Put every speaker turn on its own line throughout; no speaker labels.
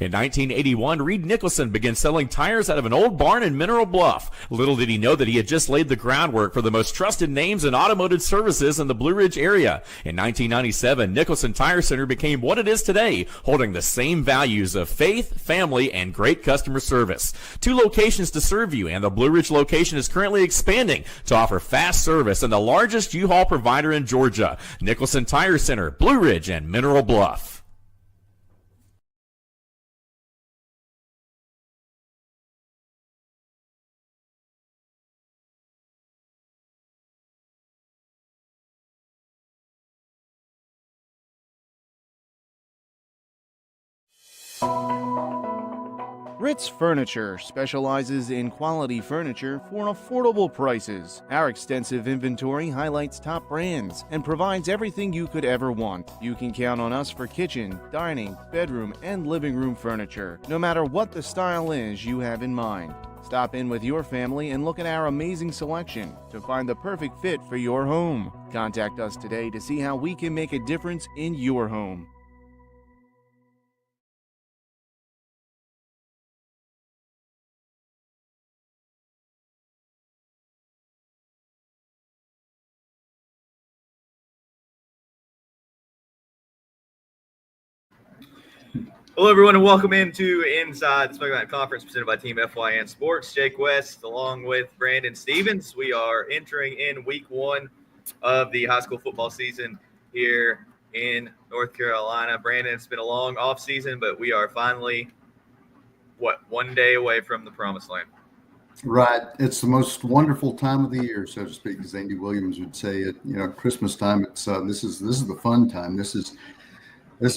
In 1981, Reed Nicholson began selling tires out of an old barn in Mineral Bluff. Little did he know that he had just laid the groundwork for the most trusted names in automotive services in the Blue Ridge area. In 1997, Nicholson Tire Center became what it is today, holding the same values of faith, family, and great customer service. 2 locations to serve you, and the Blue Ridge location is currently expanding to offer fast service and the largest U-Haul provider in Georgia. Nicholson Tire Center, Blue Ridge, and Mineral Bluff.
Ritz Furniture specializes in quality furniture for affordable prices. Our extensive inventory highlights top brands and provides everything you could ever want. You can count on us for kitchen, dining, bedroom, and living room furniture, no matter what the style is you have in mind. Stop in with your family and look at our amazing selection to find the perfect fit for your home. Contact us today to see how we can make a difference in your home.
Hello, everyone, and welcome into Inside the Smoky Mountain Conference presented by Team FYN Sports. Jake West, along with Brandon Stevens. We are entering in week 1 of the high school football season here in North Carolina. Brandon, it's been a long off season, but we are finally, one day away from the promised land.
Right. It's the most wonderful time of the year, so to speak, as Andy Williams would say. Christmas time. It's this is the fun time. This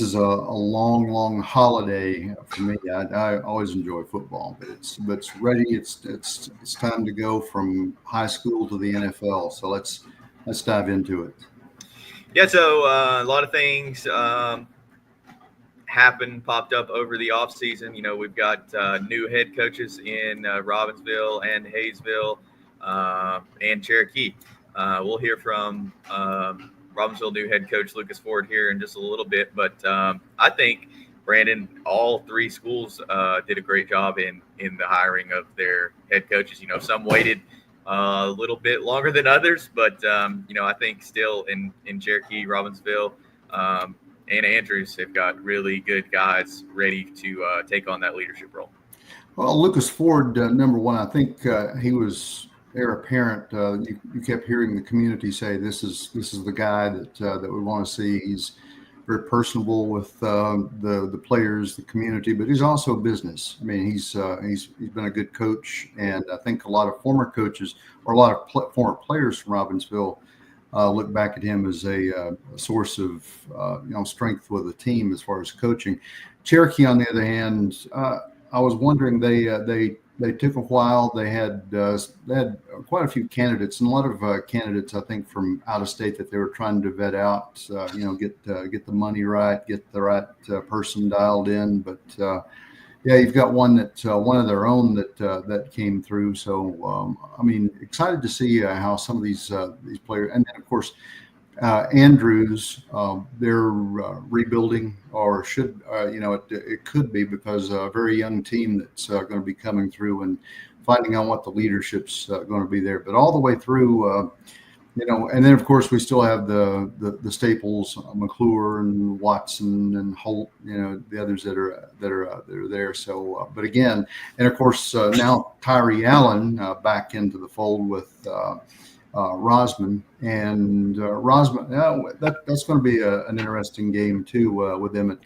is a long holiday for me. I always enjoy football, but it's ready. It's time to go from high school to the NFL. So let's dive into it.
Yeah. So a lot of things popped up over the off season. We've got new head coaches in Robbinsville and Hayesville and Cherokee. We'll hear from Robbinsville new head coach Lucas Ford here in just a little bit, but I think, Brandon, all 3 schools did a great job in the hiring of their head coaches. Some waited a little bit longer than others, but I think still in Cherokee, Robbinsville, and Andrews, they've got really good guys ready to take on that leadership role.
Well, Lucas Ford, number one, I think he was heir apparent. You kept hearing the community say, "This is the guy that we want to see." He's very personable with the players, the community, but he's also business. I mean, he's been a good coach, and I think a lot of former coaches or a lot of former players from Robbinsville look back at him as a source of strength with the team as far as coaching. Cherokee, on the other hand, I was wondering, they took a while. They had quite a few candidates, and a lot of candidates, I think, from out of state that they were trying to vet out. Get the money right, get the right person dialed in. But you've got one of their own that came through. So excited to see how some of these players, and then of course Andrews, they're rebuilding, or should it could be, because a very young team that's going to be coming through and finding out what the leadership's going to be there. But all the way through, and then of course we still have the staples, McClure and Watson and Holt, the others that are there. So, but again, and of course now Tyree Allen back into the fold with Rosman, and Rosman. That's going to be an interesting game too, with them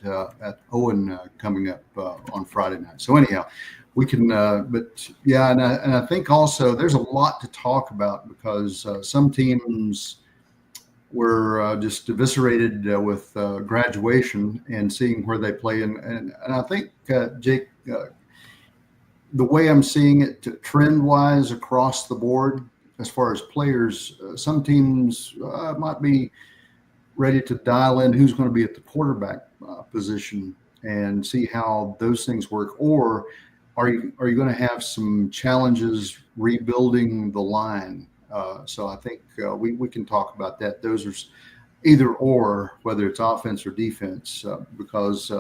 at Owen coming up on Friday night. So anyhow, we can. But yeah, and I think also there's a lot to talk about, because some teams were just eviscerated with graduation and seeing where they play, and I think Jake, the way I'm seeing it trend wise across the board, as far as players, some teams might be ready to dial in who's going to be at the quarterback position and see how those things work. Or are you going to have some challenges rebuilding the line? So I think we can talk about that. Those are either or, whether it's offense or defense, because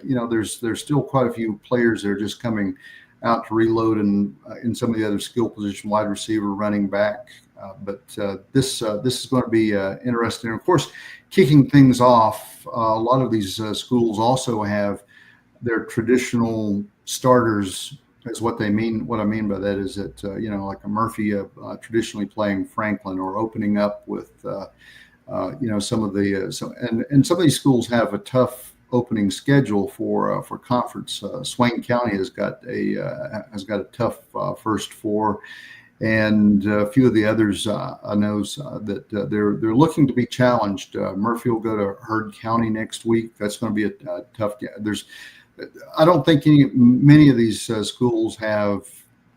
there's still quite a few players that are just coming out to reload and in some of the other skill position, wide receiver, running back. But this is going to be interesting. And of course, kicking things off, a lot of these schools also have their traditional starters. Is what they mean. What I mean by that is that like a Murphy traditionally playing Franklin, or opening up with some of the and some of these schools have a tough opening schedule for conference. Swain County has got a tough first four, and a few of the others I know that they're looking to be challenged. Murphy will go to Heard County next week. That's going to be a tough. I don't think many of these schools have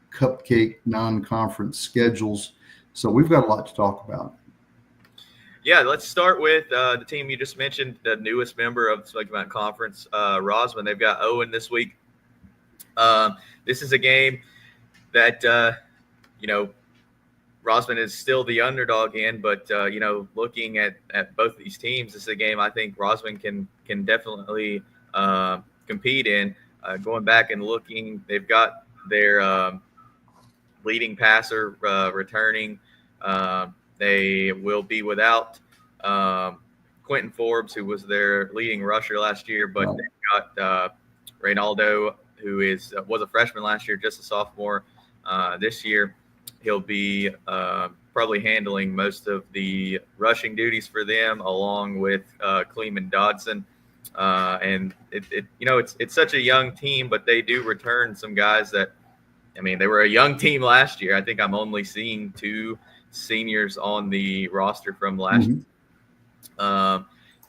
cupcake non-conference schedules, so we've got a lot to talk about.
Yeah, let's start with the team you just mentioned, the newest member of the Smoky Mountain Conference, Rosman. They've got Owen this week. This is a game that, Rosman is still the underdog in, but, looking at both of these teams, this is a game I think Rosman can definitely compete in. Going back and looking, they've got their leading passer returning. They will be without Quentin Forbes, who was their leading rusher last year, but they've got Reynaldo, who was a freshman last year, just a sophomore this year. He'll be probably handling most of the rushing duties for them, along with Cleveland Dodson. And it's such a young team, but they do return some guys that, they were a young team last year. I think I'm only seeing 2 seniors on the roster from last year.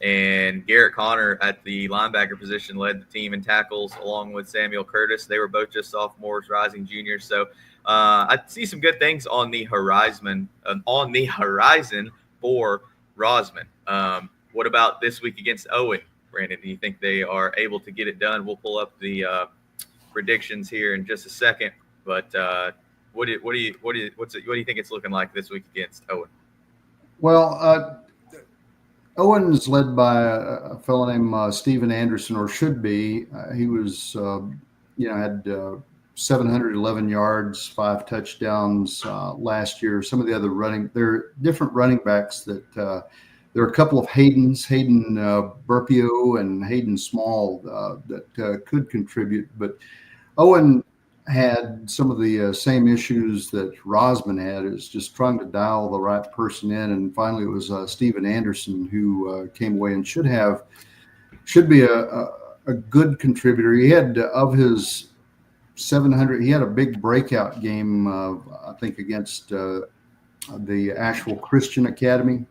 And Garrett Connor at the linebacker position led the team in tackles, along with Samuel Curtis. They were both just sophomores, rising juniors. So I see some good things on the horizon for Rosman. What about this week against Owen, Brandon? Do you think they are able to get it done? We'll pull up the predictions here in just a second. But what do you think it's looking like this week against Owen?
Well, Owen is led by a fellow named Steven Anderson, or should be. He was, had 711 yards, 5 touchdowns last year. Some of the other there are different running backs that there are a couple of Hayden Burpio and Hayden Small that could contribute, but Owen had some of the same issues that Rosman had, is just trying to dial the right person in. And finally, it was Steven Anderson who came away and should be a good contributor. He had of his 700, he had a big breakout game, I think, against the Asheville Christian Academy.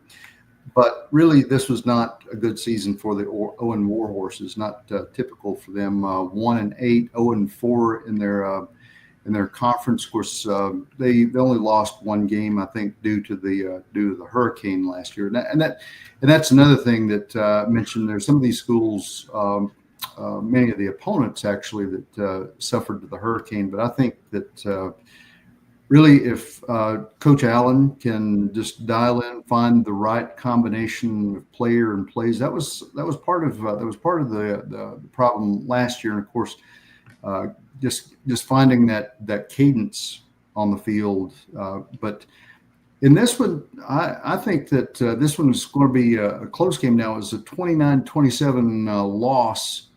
But really, this was not a good season for the Owen Warhorses. Not typical for them. 1-8, 0-4 in their conference. Of course, they only lost one game, I think, due to the hurricane last year. And that's another thing that I mentioned. There's some of these schools, many of the opponents actually that suffered the hurricane. But I think that really, if Coach Allen can just dial in, find the right combination of player and plays, that was part of the problem last year. And of course, just finding that cadence on the field. But in this one, I think that this one is going to be a close game. Now, it's a 29-27 loss.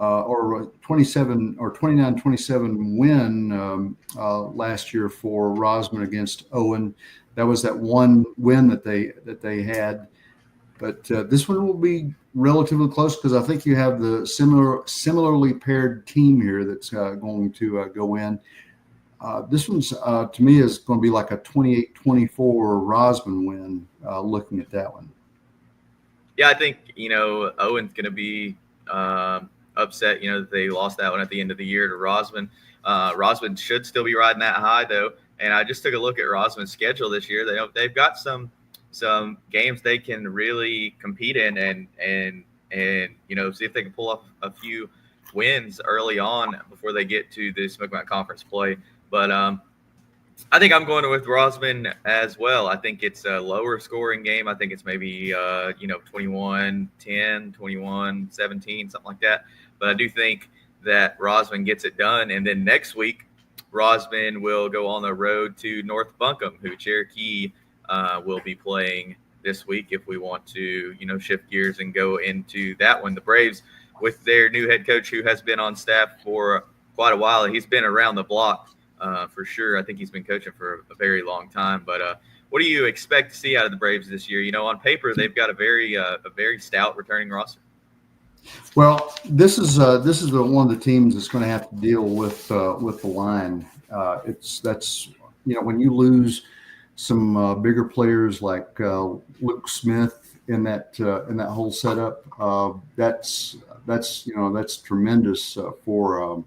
Or 29-27 win last year for Rosman against Owen. That was that one win that they had. But this one will be relatively close, because I think you have the similarly paired team here that's going to go in. This one's to me is going to be like a 28-24 Rosman win. Looking at that one.
Yeah, I think Owen's going to be upset, that they lost that one at the end of the year to Rosman. Rosman should still be riding that high, though. And I just took a look at Rosman's schedule this year. They've got some games they can really compete in, and see if they can pull off a few wins early on before they get to the Smoky Mountain Conference play. But I think I'm going with Rosman as well. I think it's a lower scoring game. I think it's maybe 21-10, 21-17, something like that. But I do think that Rosman gets it done. And then next week, Rosman will go on the road to North Buncombe, who Cherokee will be playing this week. If we want to, shift gears and go into that one, the Braves with their new head coach who has been on staff for quite a while. He's been around the block. For sure. I think he's been coaching for a very long time. But what do you expect to see out of the Braves this year? On paper, they've got a very stout returning roster.
Well, this is one of the teams that's going to have to deal with the line. That's when you lose some bigger players like Luke Smith in that whole setup. That's tremendous for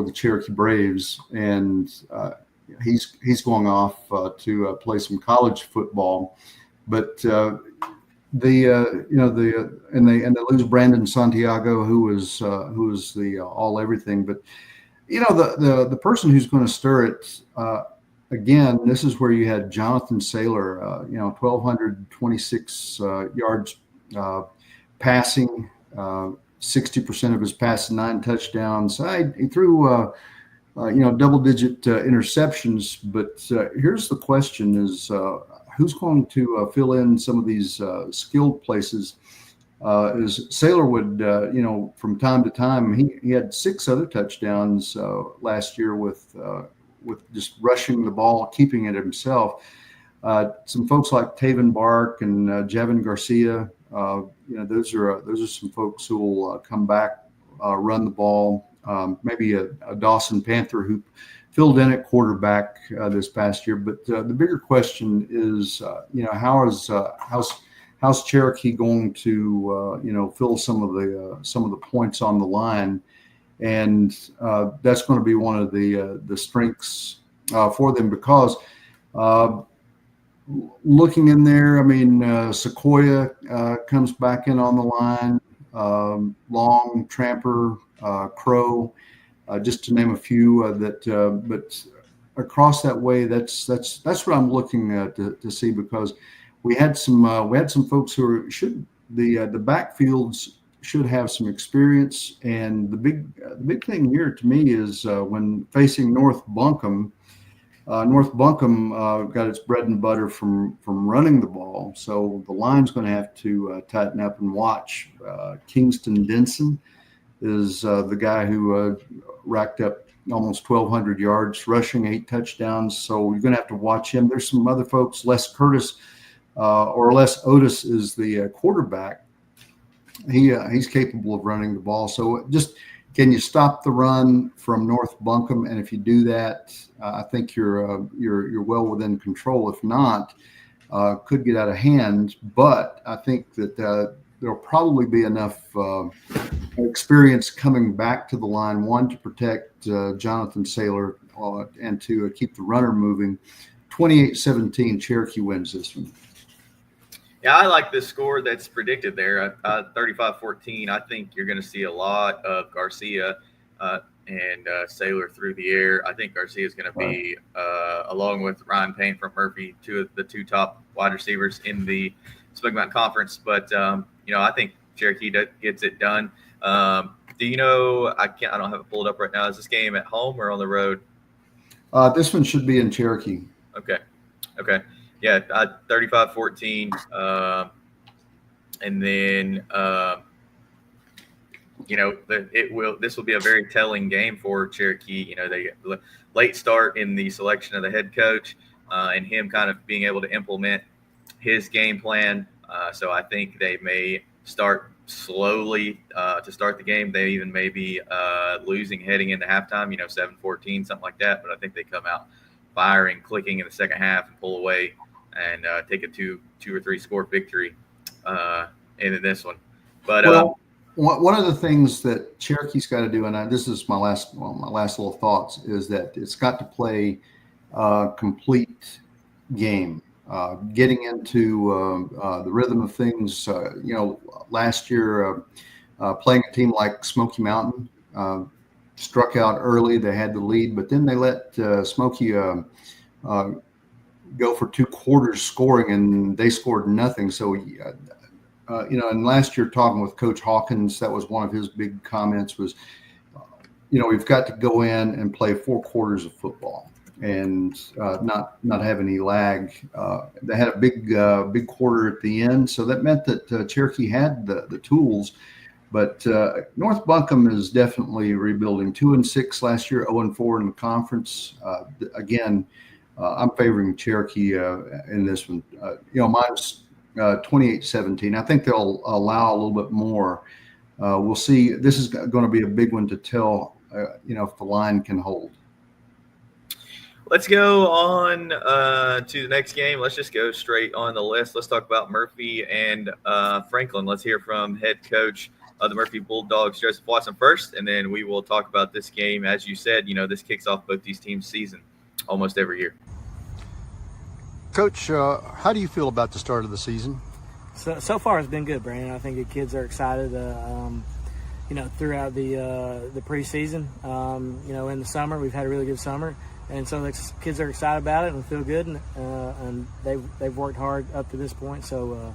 the Cherokee Braves, and he's going off to play some college football. But they lose Brandon Santiago, who was the all everything. But the person who's going to stir it again. This is where you had Jonathan Saylor, 1,226 yards passing. 60% of his passes, 9 touchdowns. He threw, double-digit interceptions. But here's the question: is who's going to fill in some of these skilled places? Is Saylor would, from time to time, he had 6 other touchdowns last year with just rushing the ball, keeping it himself. Some folks like Taven Bark and Javin Garcia. Those are some folks who will come back, run the ball. Maybe a Dawson Panther who filled in at quarterback this past year. But the bigger question is, how's Cherokee going to fill some of the points on the line, and that's going to be one of the strengths for them because. Looking in there, Sequoia comes back in on the line, Long, Tramper, Crow, just to name a few. But across that way, that's what I'm looking to see, because we had some folks who the backfields should have some experience, and the big thing here to me is when facing North Buncombe. North Buncombe got its bread and butter from running the ball, so the line's going to have to tighten up and watch. Kingston Denson is the guy who racked up almost 1,200 yards, rushing 8 touchdowns. So you're going to have to watch him. There's some other folks. Les Curtis or Les Otis is the quarterback. He's capable of running the ball. So just. Can you stop the run from North Buncombe? And if you do that, I think you're well within control. If not, could get out of hand. But I think that there'll probably be enough experience coming back to the line, one, to protect Jonathan Saylor and to keep the runner moving. 28-17, Cherokee wins this one.
Yeah, I like the score that's predicted there, 35-14. I think you're going to see a lot of Garcia and Saylor through the air. I think Garcia is going to be, along with Ryan Payne from Murphy, the two top wide receivers in the Smoky Mountain Conference. But I think Cherokee gets it done. Do you know? I don't have it pulled up right now. Is this game at home or on the road?
This one should be in Cherokee.
Okay. Yeah, 35-14, and then this will be a very telling game for Cherokee. They get a late start in the selection of the head coach, and him kind of being able to implement his game plan. So I think they may start slowly to start the game. They even may be losing heading into halftime. 7-14, something like that. But I think they come out firing, clicking in the second half, and pull away and take a two or three score victory in this one. But
one of the things that Cherokee's got to do, and this is my last little thoughts, is that it's got to play a complete game, getting into the rhythm of things. Last year playing a team like Smoky Mountain, struck out early. They had the lead, but then they let Smokey go for 2 quarters scoring, and they scored nothing. So, and last year talking with Coach Hawkins, that was one of his big comments was, we've got to go in and play 4 quarters of football and not have any lag. They had a big quarter at the end, so that meant that Cherokee had the tools. But North Buncombe is definitely rebuilding. 2-6 last year, 0-4 in the conference. Again, I'm favoring Cherokee in this one. Minus 28-17. I think they'll allow a little bit more. We'll see. This is going to be a big one to tell, if the line can hold.
Let's go on to the next game. Let's just go straight on the list. Let's talk about Murphy and Franklin. Let's hear from head coach of the Murphy Bulldogs, Joseph Watson, first, and then we will talk about this game. As you said, this kicks off both these teams' season almost every year.
Coach, how do you feel about the start of the season?
So far it's been good, Brandon. I think the kids are excited, throughout the preseason. In the summer, we've had a really good summer. And so the kids are excited about it and feel good, and they've worked hard up to this point. So,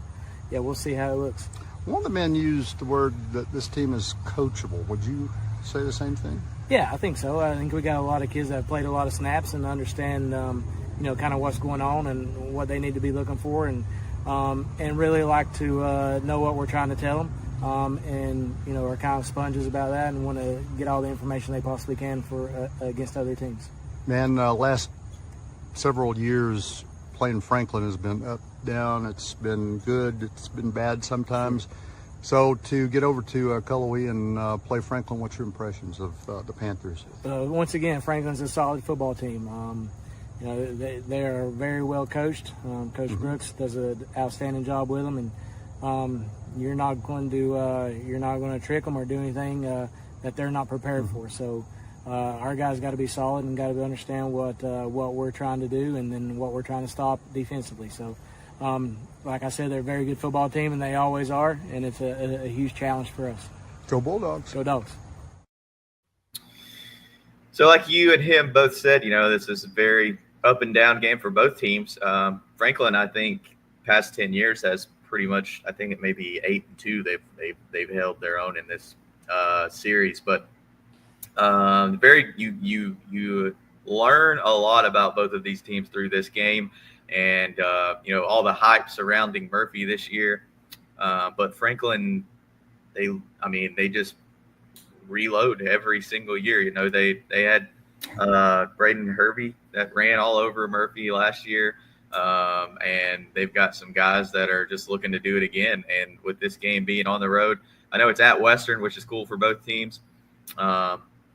we'll see how it looks.
One of the men used the word that this team is coachable. Would you say the same thing?
Yeah, I think so. I think we got a lot of kids that have played a lot of snaps and understand, kind of what's going on and what they need to be looking for, and really like to know what we're trying to tell them. Are kind of sponges about that and want to get all the information they possibly can for against other teams.
Man, last several years playing Franklin has been up, down. It's been good. It's been bad sometimes. So to get over to Cullowhee and play Franklin, what's your impressions of the Panthers?
Once again, Franklin's a solid football team. They are very well coached. Coach Brooks does an outstanding job with them, and you're not going to trick them or do anything that they're not prepared for. So. Our guys got to be solid and got to understand what we're trying to do and then what we're trying to stop defensively. So, like I said, they're a very good football team, and they always are, and it's a huge challenge for us.
Go Bulldogs.
Go Dogs.
So like you and him both said, this is a very up and down game for both teams. Franklin, I think, past 10 years has pretty much, I think it may be 8-2. They've held their own in this series, but you learn a lot about both of these teams through this game, and all the hype surrounding Murphy this year. But Franklin, they just reload every single year. They had Braden Hervey that ran all over Murphy last year, and they've got some guys that are just looking to do it again. And with this game being on the road, I know it's at Western, which is cool for both teams.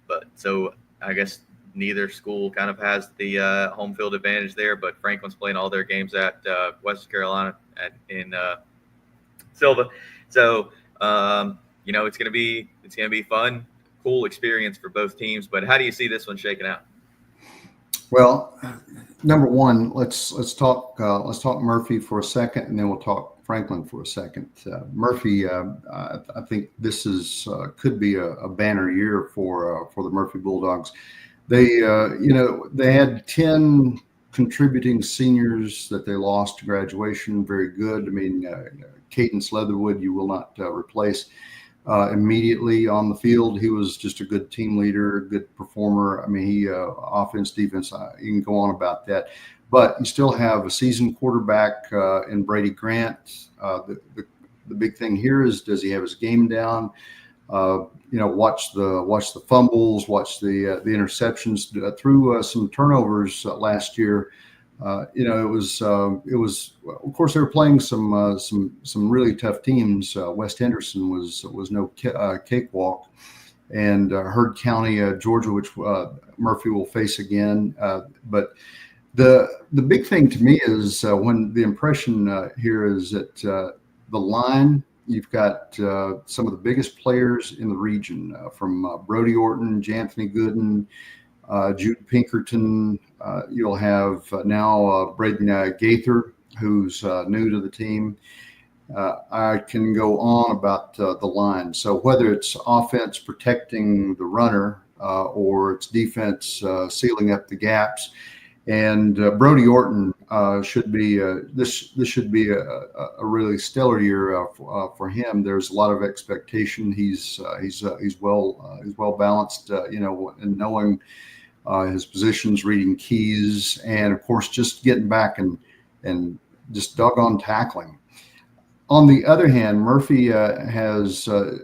But so I guess neither school kind of has the home field advantage there, but Franklin's playing all their games at Western Carolina in Silva. So, it's going to be fun, cool experience for both teams. But how do you see this one shaking out?
Well, number one, let's talk Murphy for a second, and then we'll talk Franklin for a second. Murphy, I think this is could be a banner year for the Murphy Bulldogs. They had 10 contributing seniors that they lost to graduation. Very good. I mean, Cadence Leatherwood, you will not replace immediately on the field. He was just a good team leader, a good performer. I mean, he offense, defense, you can go on about that. But you still have a seasoned quarterback in Brady Grant. The big thing here is, does he have his game down? Watch the fumbles, watch the interceptions. Through some turnovers last year, it was of course they were playing some really tough teams. West Henderson was no cakewalk, and Heard County, Georgia, which Murphy will face again. But the big thing to me is when the impression here is that the line, you've got some of the biggest players in the region, from Brody Orton, Janthony Gooden, Jude Pinkerton. You'll have now Braden Gaither, who's new to the team. I can go on about the line. So whether it's offense protecting the runner, or it's defense sealing up the gaps. And Brody Orton should be this should be a really stellar year for him. There's a lot of expectation. He's well balanced, and knowing his positions, reading keys, and of course just getting back and just doggone tackling. On the other hand, Murphy has there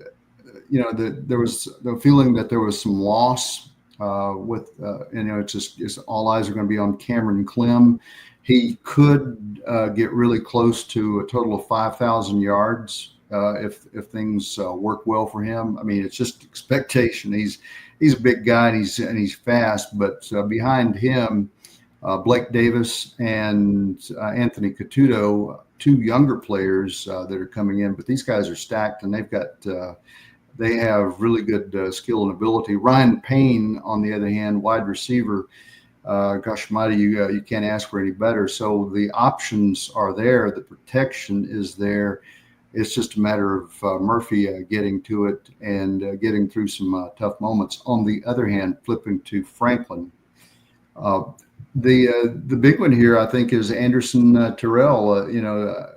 was the feeling that there was some loss. It's all eyes are going to be on Cameron Clem. He could get really close to a total of 5,000 yards if things work well for him. I mean, it's just expectation. He's a big guy and he's fast, but behind him, Blake Davis and Anthony Catuto, two younger players that are coming in, but these guys are stacked and they have really good skill and ability. Ryan Payne, on the other hand, wide receiver, gosh mighty, you can't ask for any better. So the options are there. The protection is there. It's just a matter of Murphy getting to it and getting through some tough moments. On the other hand, flipping to Franklin, the big one here, I think, is Anderson Terrell.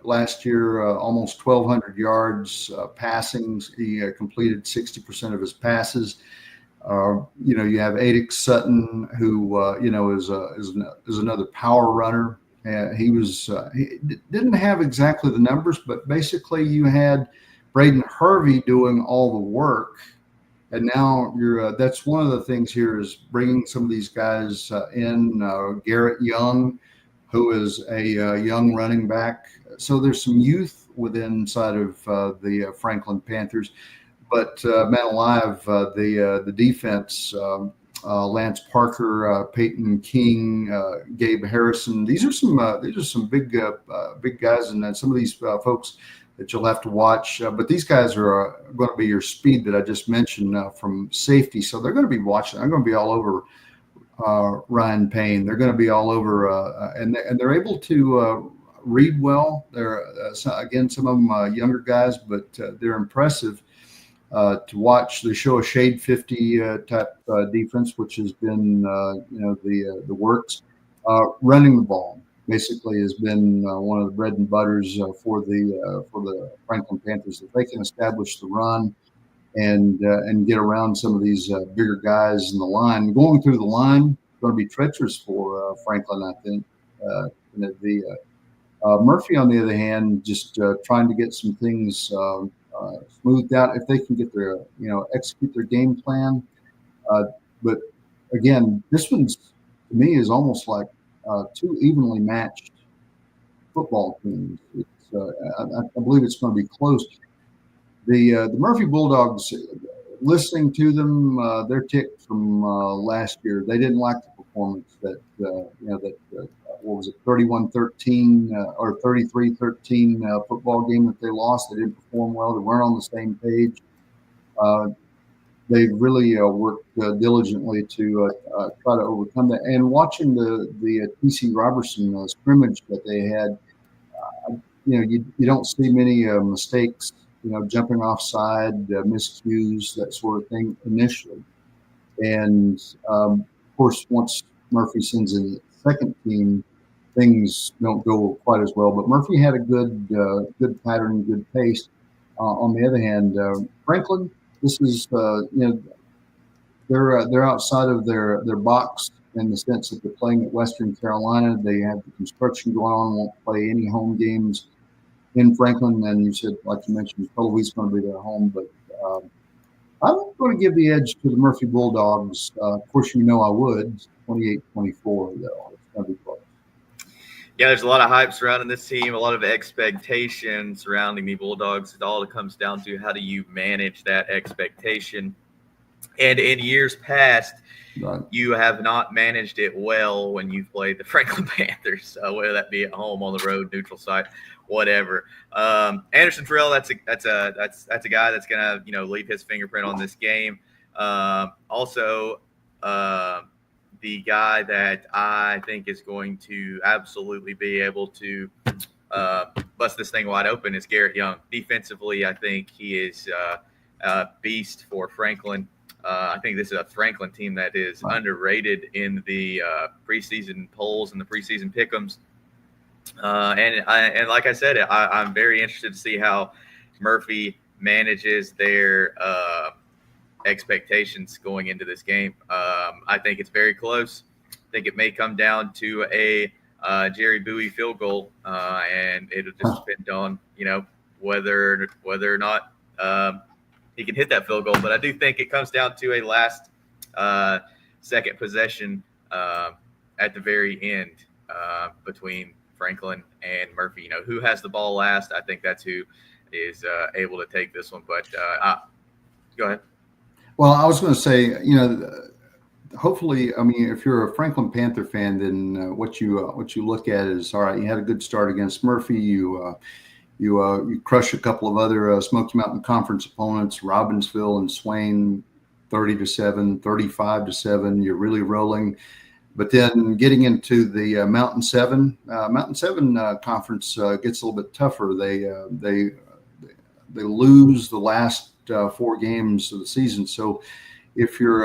Last year, almost 1,200 yards passing. He completed 60% of his passes. You have Adix Sutton, who is another power runner. He didn't have exactly the numbers, but basically you had Braden Hervey doing all the work. And now that's one of the things here is bringing some of these guys in. Garrett Young, who is a young running back. So there's some youth inside of the Franklin Panthers. But man alive, the defense, Lance Parker, Peyton King, Gabe Harrison. These are some big guys, and then some of these folks that you'll have to watch. But these guys are going to be your speed that I just mentioned from safety. So they're going to be watching. I'm going to be all over Ryan Payne. They're going to be all over, and they're able to read well. They're again, some of them younger guys, but they're impressive to watch. They show a shade 50 type defense, which has been the works. Running the ball basically has been one of the bread and butters for the Franklin Panthers. If they can establish the run and get around some of these bigger guys in the line, going through the line is going to be treacherous for Franklin, I think. Murphy, on the other hand, just trying to get some things smoothed out if they can get execute their game plan. But again, this one's to me is almost like two evenly matched football teams. I believe it's going to be close. The Murphy Bulldogs, listening to them, they're ticked from last year. They didn't like the performance that what was it, 31-13 or 33-13 football game that they lost. They didn't perform well. They weren't on the same page. They've really worked diligently to try to overcome that. And watching the T.C. Robertson scrimmage that they had, you don't see many mistakes, jumping offside, miscues, that sort of thing initially. And of course, once Murphy sends in the second team, things don't go quite as well. But Murphy had a good pattern, good pace. On the other hand, Franklin, this is they're outside of their box in the sense that they're playing at Western Carolina. They have the construction going on, won't play any home games in Franklin. And you said, like you mentioned, Pelowit's going to be their home, but I'm going to give the edge to the Murphy Bulldogs. Of course, I would. 28-24, though. It's going to be close.
Yeah, there's a lot of hype surrounding this team, a lot of expectation surrounding the Bulldogs. It all comes down to how do you manage that expectation. And in years past,
Right.
You have not managed it well when you've played the Franklin Panthers, whether that be at home, on the road, neutral site, whatever. Anderson Terrell, that's a guy that's gonna leave his fingerprint on this game. Also, the guy that I think is going to absolutely be able to bust this thing wide open is Garrett Young. Defensively, I think he is a beast for Franklin. I think this is a Franklin team that is underrated in the preseason polls and the preseason pick'ems. And like I said, I'm very interested to see how Murphy manages their expectations going into this game. I think it's very close. I think it may come down to a Jerry Bowie field goal, and it'll just depend on whether or not he can hit that field goal. But I do think it comes down to a last second possession at the very end between Franklin and Murphy. Who has the ball last? I think that's who is able to take this one. But go ahead.
Well, I was going to say, hopefully, I mean, if you're a Franklin Panther fan, then what you look at is, all right, you had a good start against Murphy. You crush a couple of other Smoky Mountain Conference opponents, Robbinsville and Swain, 30-7, 35-7. You're really rolling. But then getting into the Mountain 7 conference gets a little bit tougher. They lose the last 4 games of the season. So if you're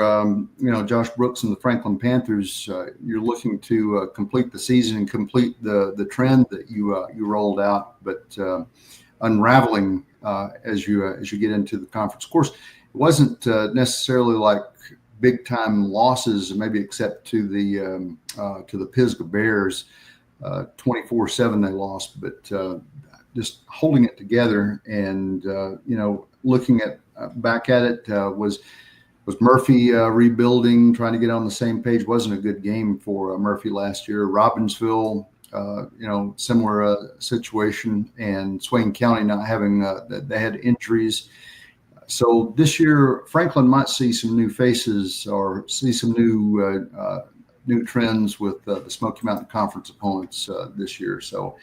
Josh Brooks and the Franklin Panthers, you're looking to complete the season and complete the trend that you rolled out, but unraveling as you get into the conference. Of course, it wasn't necessarily like big time losses, maybe except to the Pisgah Bears. 24-7 they lost, but just holding it together and looking back at it was Murphy rebuilding, trying to get on the same page. Wasn't a good game for Murphy last year. Robbinsville, similar situation, and Swain County not having they had injuries. So this year, Franklin might see some new faces or see some new trends with the Smoky Mountain Conference opponents this year. So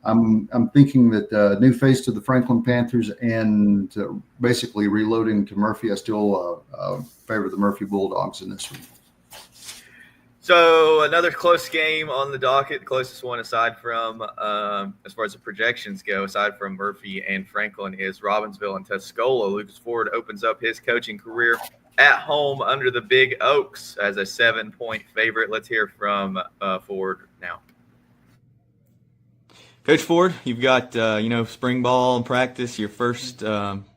I'm thinking that new face to the Franklin Panthers and basically reloading to Murphy. I still favor the Murphy Bulldogs in this one.
So another close game on the docket, the closest one aside from, as far as the projections go, aside from Murphy and Franklin, is Robbinsville and Tuscola. Lucas Ford opens up his coaching career at home under the Big Oaks as a 7-point favorite. Let's hear from Ford now.
Coach Ford, you've got spring ball practice, your first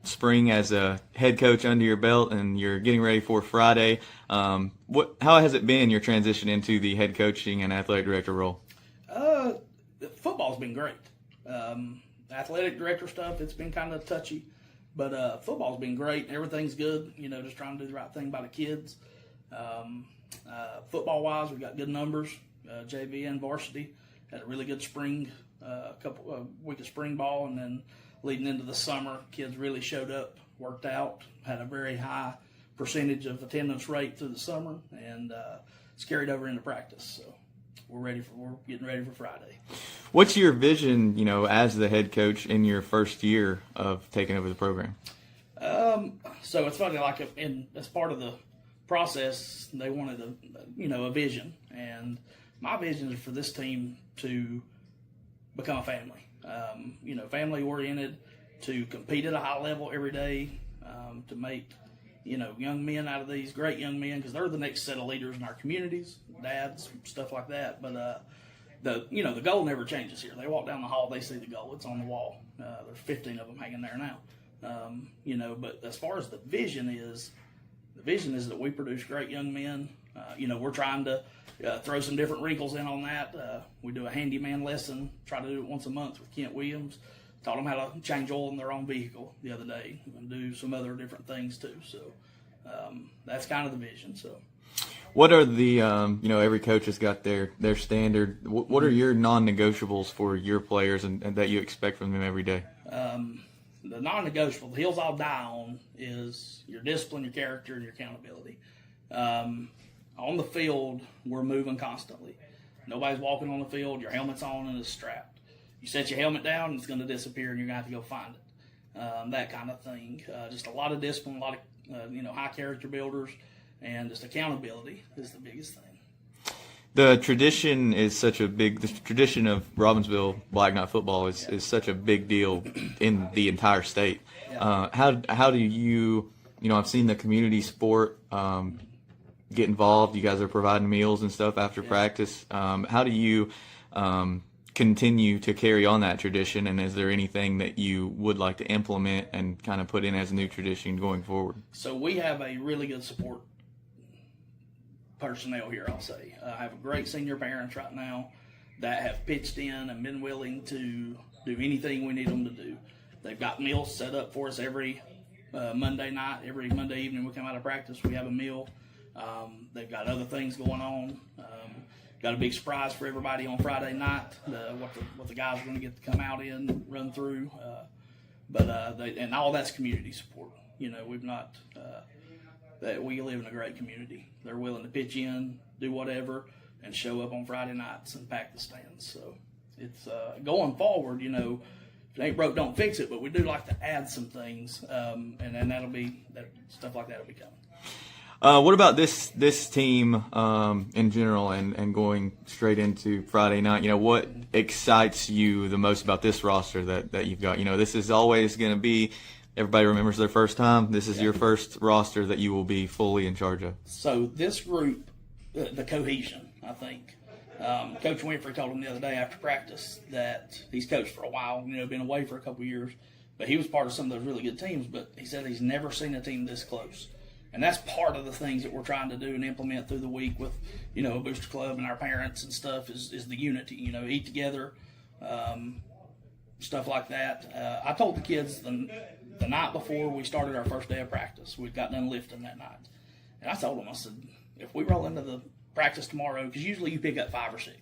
spring as a head coach under your belt, and you're getting ready for Friday. How has it been, your transition into the head coaching and athletic director role?
Football's been great. Athletic director stuff, it's been kind of touchy, but football's been great. Everything's good. Just trying to do the right thing by the kids. Football wise, we've got good numbers. JV and varsity had a really good spring. Week of spring ball, and then leading into the summer, kids really showed up, worked out, had a very high percentage of attendance rate through the summer, and it's carried over into practice. So we're getting ready for Friday.
What's your vision, as the head coach in your first year of taking over the program?
So it's funny, as part of the process, they wanted a vision, and my vision is for this team to become a family, family oriented, to compete at a high level every day, to make, young men out of these great young men, because they're the next set of leaders in our communities, dads, stuff like that. But the goal never changes here. They walk down the hall, they see the goal. It's on the wall. There's 15 of them hanging there now. But as far as the vision is that we produce great young men. We're trying to throw some different wrinkles in on that. We do a handyman lesson, try to do it once a month with Kent Williams. Taught them how to change oil in their own vehicle the other day and do some other different things too. So that's kind of the vision. So,
what are the every coach has got their standard. What are your non-negotiables for your players and that you expect from them every day?
The non-negotiable, the hills I'll die on, is your discipline, your character, and your accountability. On the field, we're moving constantly. Nobody's walking on the field. Your helmet's on and it's strapped. You set your helmet down, and it's going to disappear, and you're going to have to go find it. That kind of thing. Just a lot of discipline, a lot of high character builders, and just accountability is the biggest thing.
The tradition is the tradition of Robbinsville Black Knight football is such a big deal in the entire state.
Yeah.
How do you I've seen the community sport get involved. You guys are providing meals and stuff after practice. How do you continue to carry on that tradition, and is there anything that you would like to implement and kind of put in as a new tradition going forward?
So we have a really good support personnel here, I'll say. I have a great senior parents right now that have pitched in and been willing to do anything we need them to do. They've got meals set up for us every Monday night. Every Monday evening we come out of practice, we have a meal. They've got other things going on. Got a big surprise for everybody on Friday night, what the guys are going to get to come out in and run through. And all that's community support. We've not that we live in a great community. They're willing to pitch in, do whatever, and show up on Friday nights and pack the stands. So it's going forward. If it ain't broke, don't fix it. But we do like to add some things, and then stuff like that will be coming.
What about this team in general, and going straight into Friday night? What excites you the most about this roster that you've got? This is always going to be, everybody remembers their first time. This is your first roster that you will be fully in charge of.
So this group, the cohesion, I think. Coach Winfrey told him the other day after practice that he's coached for a while, been away for a couple of years, but he was part of some of those really good teams. But he said he's never seen a team this close. And that's part of the things that we're trying to do and implement through the week with, a booster club and our parents and stuff is the unity, eat together, stuff like that. I told the kids the night before we started our first day of practice, we'd got done lifting that night. And I told them, I said, if we roll into the practice tomorrow, because usually you pick up 5 or 6,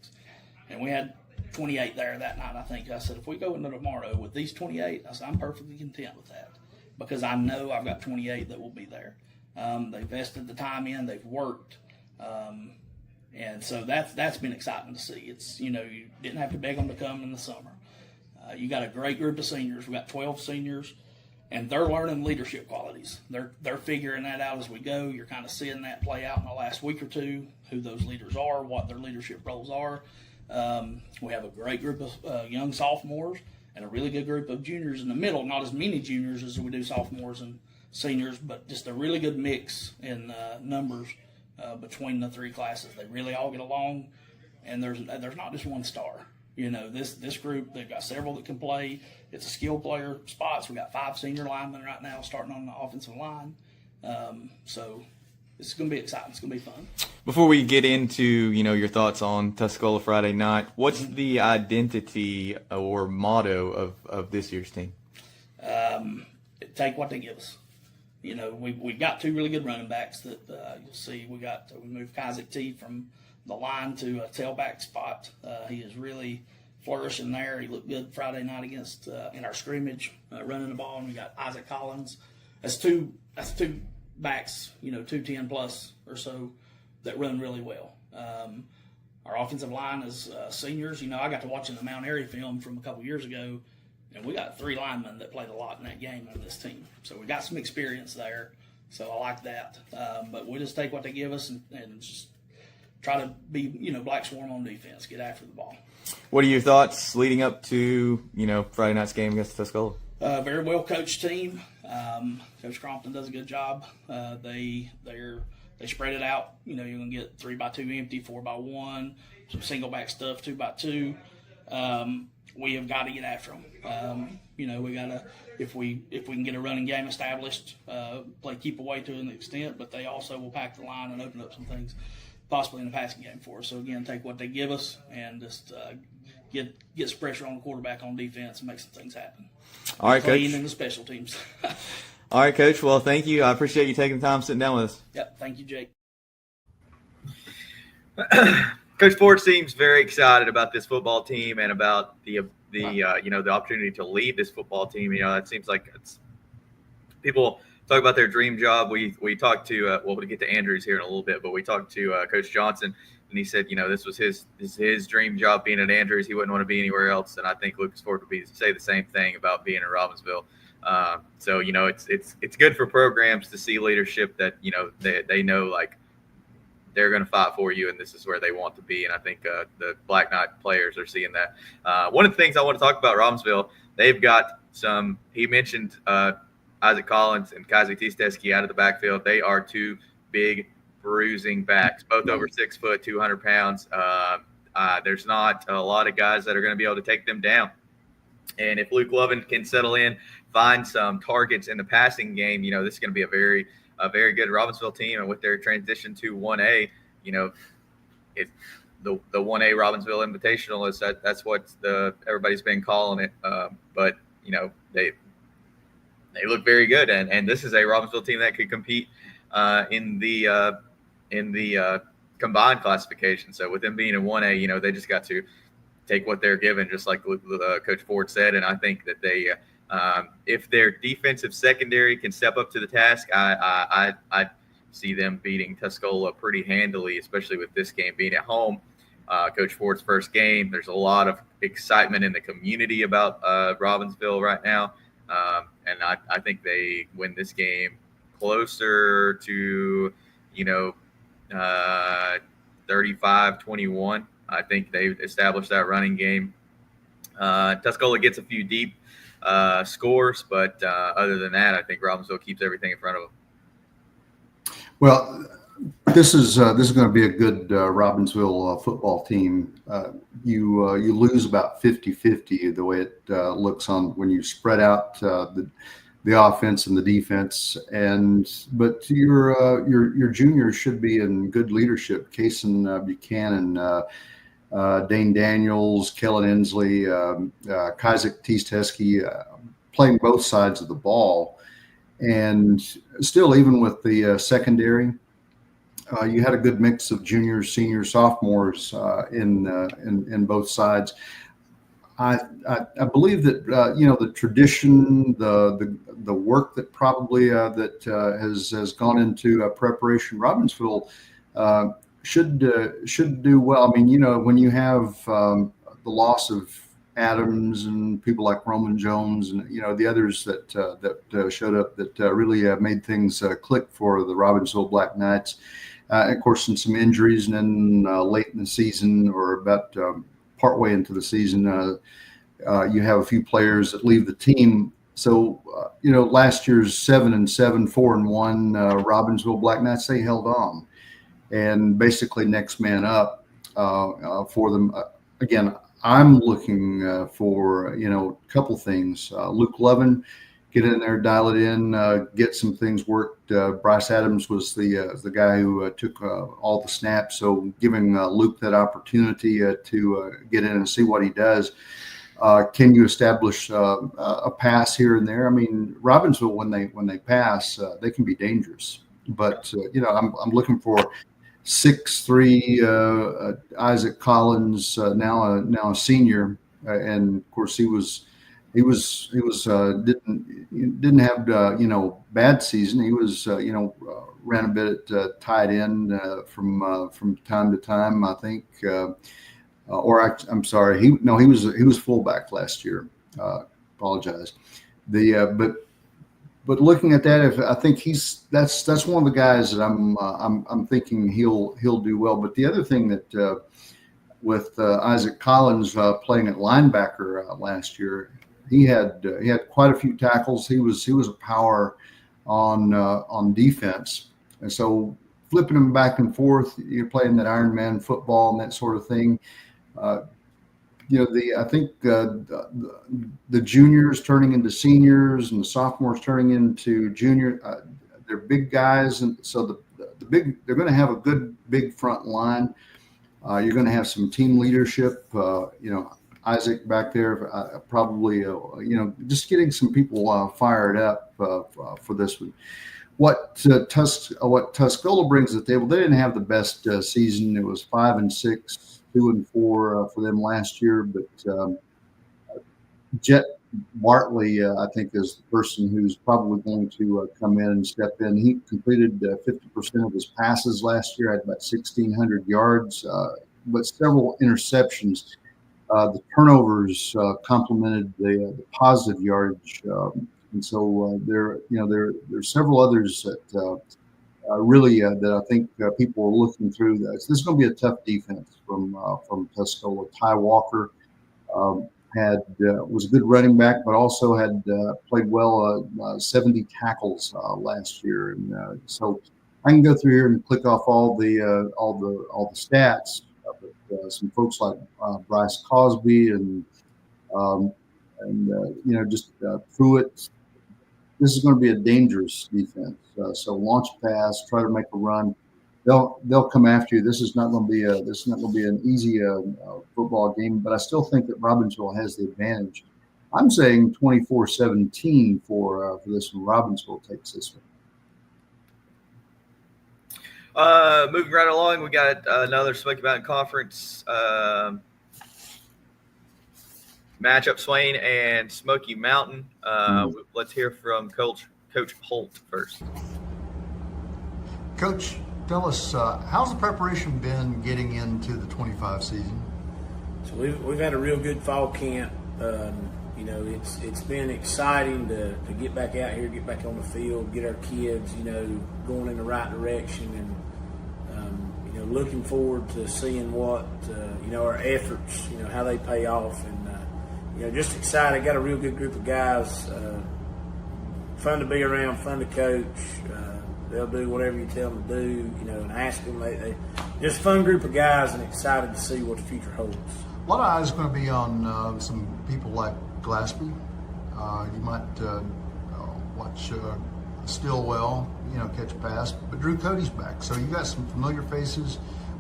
and we had 28 there that night, I think. I said, if we go into tomorrow with these 28, I said, I'm perfectly content with that because I know I've got 28 that will be there. They've invested the time in, they've worked, and so that's been exciting to see. It's you didn't have to beg them to come in the summer. You got a great group of seniors. We got 12 seniors, and they're learning leadership qualities. They're figuring that out as we go. You're kind of seeing that play out in the last week or two, who those leaders are, what their leadership roles are. We have a great group of young sophomores and a really good group of juniors in the middle. Not as many juniors as we do sophomores and seniors, but just a really good mix in numbers between the 3 classes. They really all get along, and there's not just one star. This group, they've got several that can play. It's a skill player spots. We got 5 senior linemen right now starting on the offensive line. So it's going to be exciting. It's going to be fun.
Before we get into your thoughts on Tuscola Friday night, what's the identity or motto of this year's team?
Take what they give us. We've got 2 really good running backs that you'll see. We moved Isaac T from the line to a tailback spot. He is really flourishing there. He looked good Friday night against in our scrimmage running the ball. And we got Isaac Collins. That's two backs, 210 plus or so that run really well. Our offensive line is seniors. I got to watching the Mount Airy film from a couple years ago. And we got 3 linemen that played a lot in that game on this team. So we got some experience there. So I like that. But we just take what they give us and just try to be, Black Swarm on defense, get after the ball.
What are your thoughts leading up to, Friday night's game against Tuscola?
Very well coached team. Coach Crompton does a good job. They spread it out. You're going to get 3x2 empty, 4x1, some single back stuff, 2x2. We have got to get after them. We got to, if we can get a running game established, play keep away to an extent, but they also will pack the line and open up some things possibly in the passing game for us. So again, take what they give us and just get some pressure on the quarterback on defense and make some things happen.
All right,
Clean
Coach.
in the special teams.
All right, Coach. Well, thank you. I appreciate you taking the time sitting down with us.
Yep. Thank you, Jake.
Coach Ford seems very excited about this football team and about the opportunity to lead this football team. It seems like people talk about their dream job. We talked to we'll get to Andrews here in a little bit, but we talked to Coach Johnson, and he said this was his dream job being at Andrews. He wouldn't want to be anywhere else, and I think Lucas Ford would say the same thing about being in Robbinsville. So it's good for programs to see leadership that they know like they're going to fight for you, and this is where they want to be. And I think the Black Knight players are seeing that. One of the things I want to talk about Robbinsville, they've got some. He mentioned Isaac Collins and Kazi Tisteski out of the backfield. They are two big bruising backs, both over 6 foot, 200 pounds. There's not a lot of guys that are going to be able to take them down. And if Luke Lovin can settle in, find some targets in the passing game, this is going to be a very good Robbinsville team. And with their transition to 1A, it's the 1A Robbinsville Invitational is that's what everybody's been calling it. But they look very good, and this is a Robbinsville team that could compete in the combined classification. So with them being in 1A, they just got to take what they're given, just like Coach Ford said. And I think that they, if their defensive secondary can step up to the task, I see them beating Tuscola pretty handily, especially with this game being at home. Coach Ford's first game. There's a lot of excitement in the community about Robbinsville right now. And I think they win this game closer to, 35-21. I think they've established that running game. Tuscola gets a few deep scores, but other than that, I think Robbinsville keeps everything in front of them.
Well, this is going to be a good Robbinsville football team. You lose about 50-50 the way it looks on when you spread out the offense and the defense, but your juniors should be in good leadership. Kason Buchanan, Dane Daniels, Kellen Inslee, Kazak Tisteski, playing both sides of the ball, and still even with the secondary. You had a good mix of juniors, seniors, sophomores in both sides. I believe that the tradition, the work that probably has gone into preparation, Robbinsville should do well. I mean, when you have the loss of Adams and people like Roman Jones and the others that showed up that really made things click for the Robbinsville Black Knights. Of course, some injuries, and then late in the season or about partway into the season, you have a few players that leave the team. So, last year's 7-7, 4-1 Robbinsville Black Knights, they held on, and basically next man up for them. Again, I'm looking for a couple things. Luke Lovin, get in there, dial it in, get some things worked. Bryce Adams was the guy who took all the snaps, so giving Luke that opportunity to get in and see what he does. Can you establish a pass here and there? I mean, Robbinsville, when they pass, they can be dangerous. But I'm looking for 6'3" Isaac Collins, now a senior, and of course he didn't have bad season. He was ran a bit at tight end from time to time, I think. I'm sorry. He was fullback last year. Apologize. But looking at that, I think that's one of the guys that I'm thinking he'll do well. But the other thing that with Isaac Collins playing at linebacker last year, he had quite a few tackles. He was a power on defense, and so flipping him back and forth, you're playing that Iron Man football and that sort of thing. I think the juniors turning into seniors and the sophomores turning into junior. They're big guys, and so they're going to have a good big front line. You're going to have some team leadership. Isaac back there, probably, just getting some people fired up for this one. What Tuscola brings to the table, they didn't have the best season. It was 5-6, 2-4 for them last year. But Jet Bartley, I think, is the person who's probably going to come in and step in. He completed 50% of his passes last year, had about 1,600 yards, but several interceptions. The turnovers complemented the positive yardage, and so there's several others that really that I think people are looking through. This is going to be a tough defense from Tuscola. Ty Walker, was a good running back, but also had played well, 70 tackles last year, and so I can go through here and click off all the stats. But some folks like Bryce Cosby and just Pruitt. This is going to be a dangerous defense. So launch a pass, try to make a run. They'll come after you. This is not going to be an easy football game. But I still think that Robbinsville has the advantage. I'm saying 24-17 for this one. Robbinsville takes this one.
Moving right along, we got another Smoky Mountain Conference matchup: Swain and Smoky Mountain. Let's hear from Coach Holt first.
Coach, tell us, how's the preparation been getting into the 25 season?
So we've had a real good fall camp. It's been exciting to get back out here, get back on the field, get our kids, going in the right direction, and looking forward to seeing what our efforts, how they pay off, and just excited. Got a real good group of guys. Fun to be around, fun to coach. They'll do whatever you tell them to do, and ask them. They just a fun group of guys, and excited to see what the future holds.
A lot of eyes going to be on some people like Gillespie. You might watch Stillwell, catch a pass. But Drew Cody's back, so you got some familiar faces,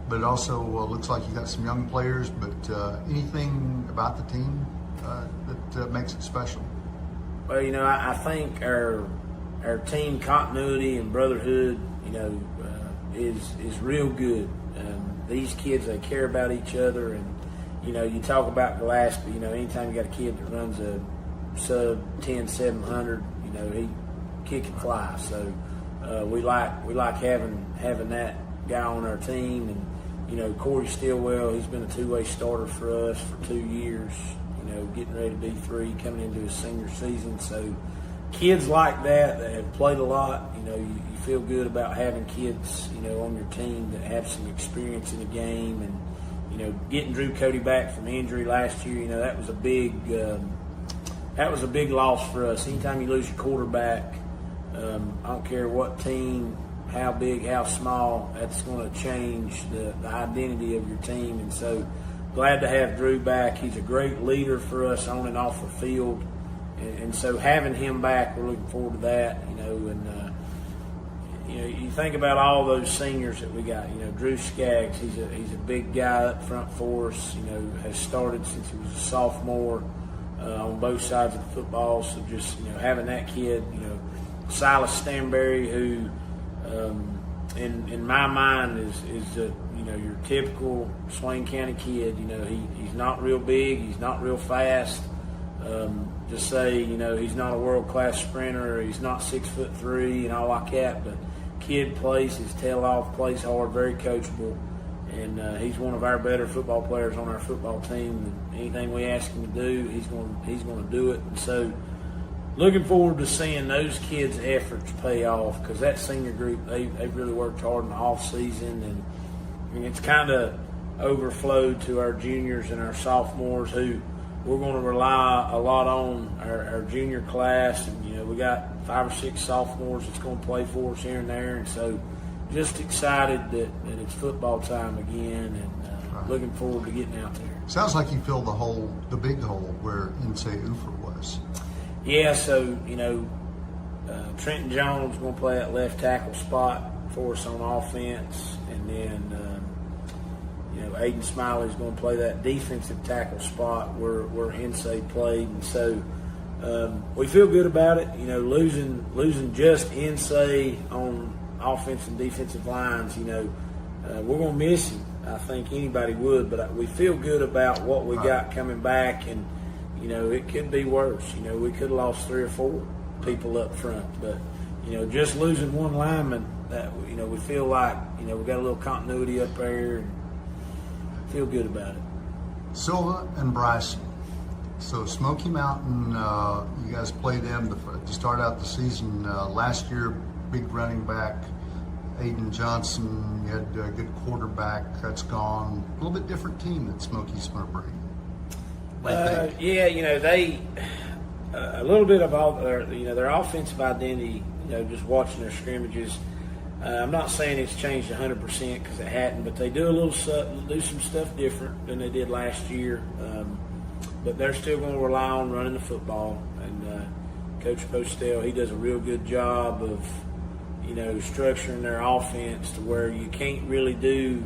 but it also looks like you got some young players. But anything about the team that makes it special?
Well, I think our team continuity and brotherhood, is real good. These kids, they care about each other, and you talk about Gillespie. Anytime you got a kid that runs a sub 10-700, he kick and fly. So we like having that guy on our team, and Corey Stillwell, he's been a two-way starter for us for 2 years. Getting ready to be 3, coming into his senior season. So kids like that have played a lot, you feel good about having kids, on your team that have some experience in the game. And, getting Drew Cody back from injury last year, that was a big loss for us. Anytime you lose your quarterback, I don't care what team, how big, how small, that's going to change the identity of your team. And so glad to have Drew back. He's a great leader for us on and off the field. And so having him back, we're looking forward to that, you think about all those seniors that we got. Drew Skaggs, he's a big guy up front for us. Has started since he was a sophomore on both sides of the football. So just having that kid, Silas Stanberry, who in my mind is your typical Swain County kid. He's not real big, he's not real fast. Just say he's not a world-class sprinter, he's not 6'3" and all like that, but kid plays his tail off, plays hard, very coachable, and he's one of our better football players on our football team. And anything we ask him to do, he's going to do it. And so looking forward to seeing those kids' efforts pay off, because that senior group, they've really worked hard in the off season, and it's kind of overflowed to our juniors and our sophomores, who we're going to rely a lot on our junior class. And we got 5 or 6 sophomores that's going to play for us here and there, and so just excited that it's football time again, and looking forward to getting out there.
Sounds like you filled the big hole where Insay Ufer was.
Yeah, so Trenton Jones going to play that left tackle spot for us on offense, and then Aiden Smiley's going to play that defensive tackle spot where Insay played. And so we feel good about it. Losing just Insay on offense and defensive lines, we're going to miss him. I think anybody would, but we feel good about what we got coming back, and it could be worse. We could have lost 3 or 4 people up front, but just losing one lineman, that we feel like we got a little continuity up there, and feel good about it.
Silva and Bryson. So Smoky Mountain, you guys played them to start out the season. Last year, big running back, Aiden Johnson. You had a good quarterback. That's gone. A little bit different team that Smoky's going to bring.
Yeah, they a little bit of all their offensive identity. Just watching their scrimmages. I'm not saying it's changed 100% because it hadn't, but they do some stuff different than they did last year. But they're still going to rely on running the football. And Coach Postel, he does a real good job of structuring their offense to where you can't really do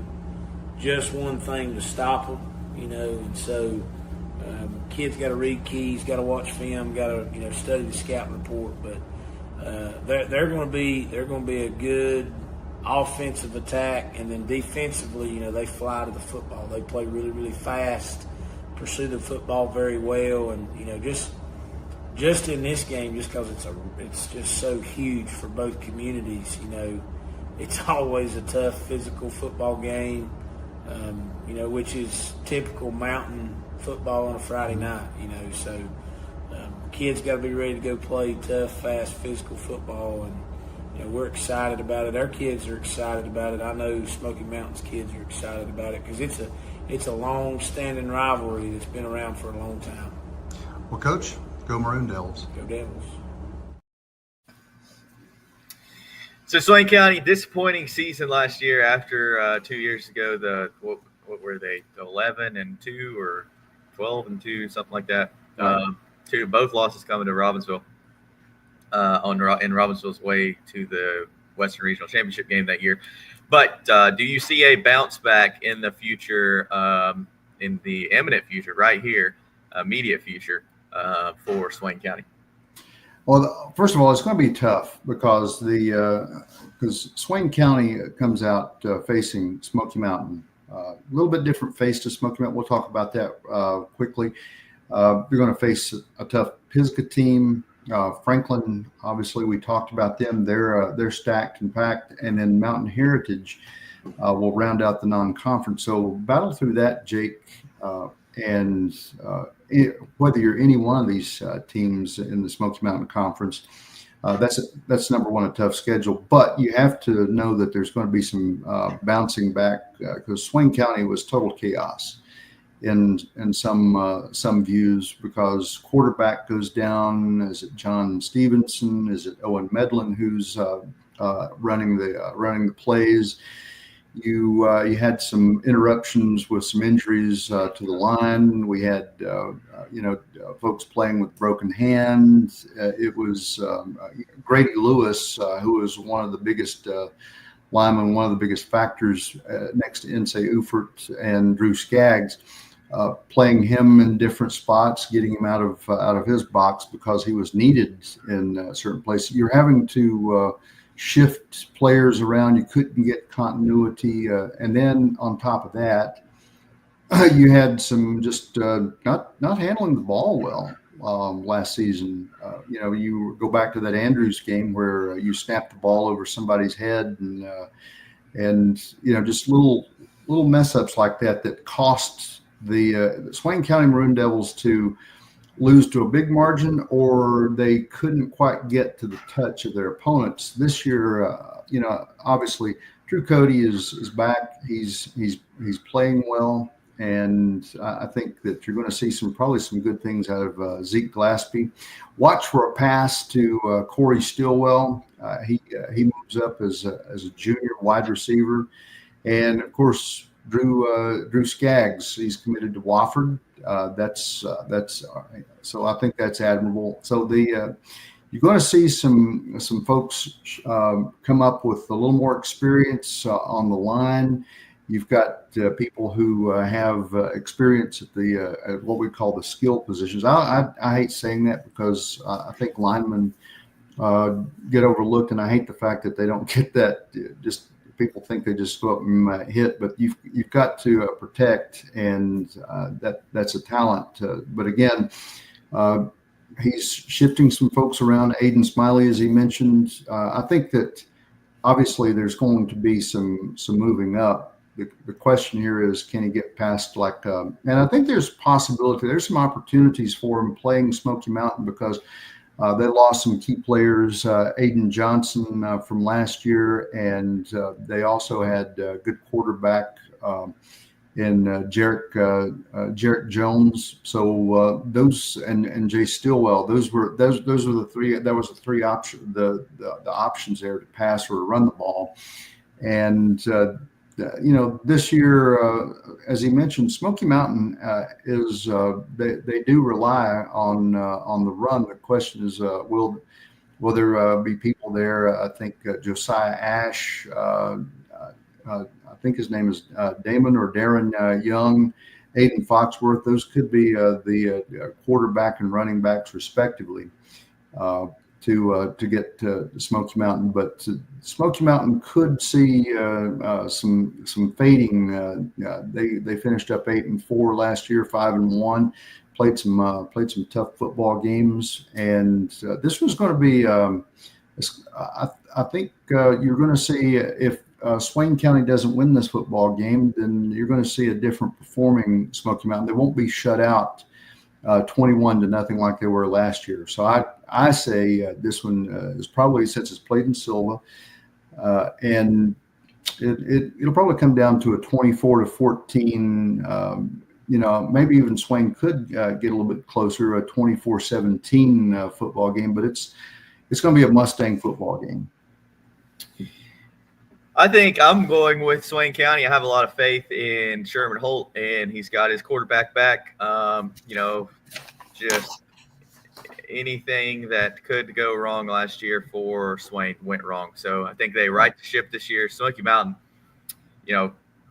just one thing to stop them. And so kids got to read keys, got to watch film, got to study the scout report, but. They're going to be a good offensive attack, and then defensively, they fly to the football. They play really, really fast, pursue the football very well, and just in this game, just because it's just so huge for both communities. It's always a tough physical football game, which is typical mountain football on a Friday night. So. Kids got to be ready to go play tough, fast, physical football, and we're excited about it. Our kids are excited about it. I know Smoky Mountain's kids are excited about it because it's a long-standing rivalry that's been around for a long time.
Well, Coach, go Maroon Devils.
Go Devils.
So Swain County, disappointing season last year. After 2 years ago, what were they? 11-2 or 12-2, something like that. Both losses coming to Robbinsville in Robbinsville's way to the Western Regional Championship game that year. But do you see a bounce back in the future, in the imminent future, right here, immediate future for Swain County?
Well, first of all, it's going to be tough because Swain County comes out facing Smoky Mountain. A little bit different face to Smoky Mountain. We'll talk about that quickly. They're going to face a tough Pisgah team. Franklin, obviously, we talked about them. They're stacked and packed. And then Mountain Heritage will round out the non-conference. So battle through that, Jake. And whether you're any one of these teams in the Smoky Mountain Conference, that's number one, a tough schedule. But you have to know that there's going to be some bouncing back because Swain County was total chaos in some views because quarterback goes down. Is it John Stevenson? Is it Owen Medlin who's running the plays? You had some interruptions with some injuries to the line. We had folks playing with broken hands. It was Grady Lewis, who was one of the biggest linemen, one of the biggest factors next to Insay Ufert and Drew Skaggs. Playing him in different spots, getting him out of his box because he was needed in certain places. You're having to shift players around. You couldn't get continuity, and then on top of that, you had some just not handling the ball well last season. You go back to that Andrews game where you snapped the ball over somebody's head, and just little mess ups like that cost the Swain County Maroon Devils to lose to a big margin, or they couldn't quite get to the touch of their opponents. This year, obviously Drew Cody is back. He's playing well, and I think that you're going to see probably some good things out of Zeke Glaspie. Watch for a pass to Corey Stillwell. He moves up as a junior wide receiver, and of course Drew Skaggs. He's committed to Wofford. So I think that's admirable. So you're going to see some folks come up with a little more experience on the line. You've got people who have experience at what we call the skill positions. I hate saying that because I think linemen get overlooked, and I hate the fact that they don't get that. Just people think they just go up and hit, but you've got to protect, and that's a talent. But again, he's shifting some folks around. Aiden Smiley, as he mentioned, I think that obviously there's going to be some moving up. The question here is, can he get past and I think there's possibility. There's some opportunities for him playing Smoky Mountain because they lost some key players, Aiden Johnson from last year, and they also had a good quarterback Jarek Jones. So those and Jay Stillwell. Those were the three. That was the three option. The options there to pass or to run the ball. And this year, as he mentioned, Smoky Mountain is they do rely on the run. The question is, will there be people there? I think Josiah Ash. I think his name is Damon or Darren Young, Aiden Foxworth. Those could be the quarterback and running backs respectively to get to Smoky Mountain. But Smoky Mountain could see some fading. They finished up 8-4 last year, 5-1. Played some tough football games, and this was going to be. I think you're going to see if Swain County doesn't win this football game, then you're going to see a different performing Smoky Mountain. They won't be shut out 21-0 like they were last year. So I say this one is probably, since it's played in Silva, and it'll probably come down to a 24-14. Maybe even Swain could get a little bit closer, a 24-17 football game, but it's going to be a Mustang football game.
I think I'm going with Swain County. I have a lot of faith in Sherman Holt, and he's got his quarterback back. Just anything that could go wrong last year for Swain went wrong. So I think they right the ship this year. Smoky Mountain,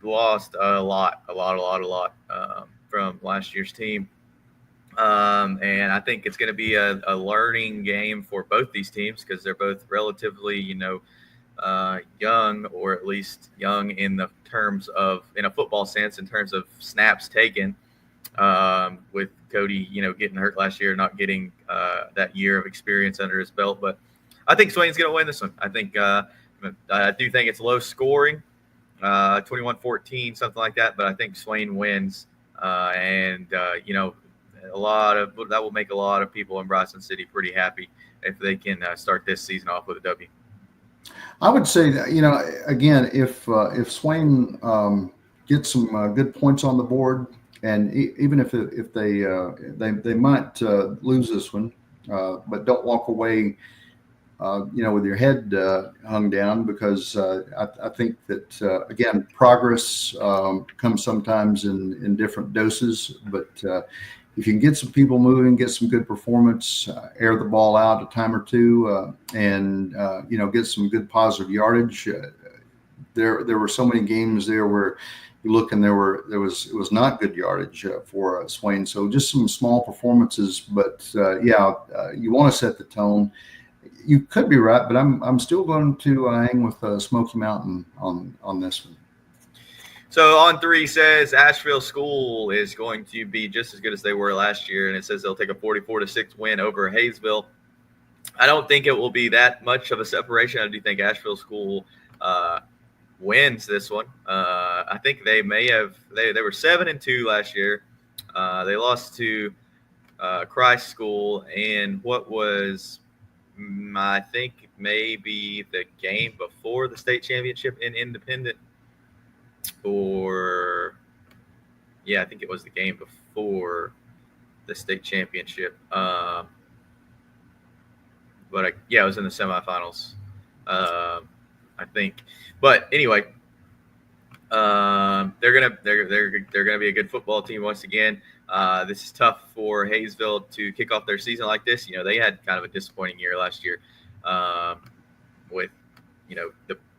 lost a lot from last year's team. And I think it's going to be a learning game for both these teams because they're both relatively, young, or at least young in the terms of, in a football sense, in terms of snaps taken, with Cody, getting hurt last year, not getting that year of experience under his belt. But I think Swain's going to win this one. I do think it's low scoring, 21-14, something like that. But I think Swain wins, and that will make a lot of people in Bryson City pretty happy if they can start this season off with a W.
I would say that, again, if Swain gets some good points on the board, and even if they might lose this one, but don't walk away, with your head hung down, because I think that again, progress comes sometimes in different doses, but if you can get some people moving, get some good performance, air the ball out a time or two, and get some good positive yardage. There were so many games there where you look and it was not good yardage for Swain. So just some small performances, but you want to set the tone. You could be right, but I'm still going to hang with Smoky Mountain on this one.
So on 3 says Asheville School is going to be just as good as they were last year, and it says they'll take a 44-6 win over Hayesville. I don't think it will be that much of a separation. I do think Asheville School wins this one. I think they may have they were 7-2 last year. They lost to Christ School in what was, I think, maybe the game before the state championship in Independent. I think it was the game before the state championship. It was in the semifinals, I think. But anyway, they're gonna be a good football team once again. This is tough for Hayesville to kick off their season like this. They had kind of a disappointing year last year, with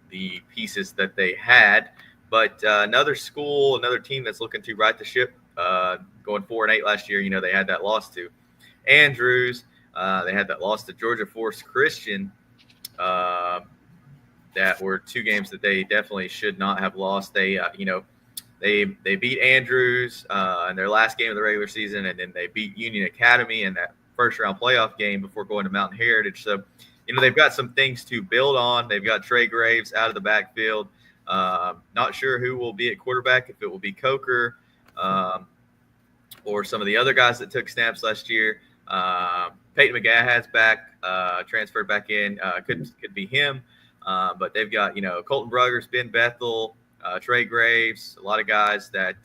the pieces that they had. But another team that's looking to right the ship, going 4-8 last year. They had that loss to Andrews. They had that loss to Georgia Force Christian. That were 2 games that they definitely should not have lost. They beat Andrews in their last game of the regular season, and then they beat Union Academy in that first round playoff game before going to Mountain Heritage. So, they've got some things to build on. They've got Trey Graves out of the backfield. Not sure who will be at quarterback, if it will be Coker or some of the other guys that took snaps last year. Peyton McGahad's back, transferred back in. Could be him. But they've got, Colton Bruggers, Ben Bethel, Trey Graves, a lot of guys that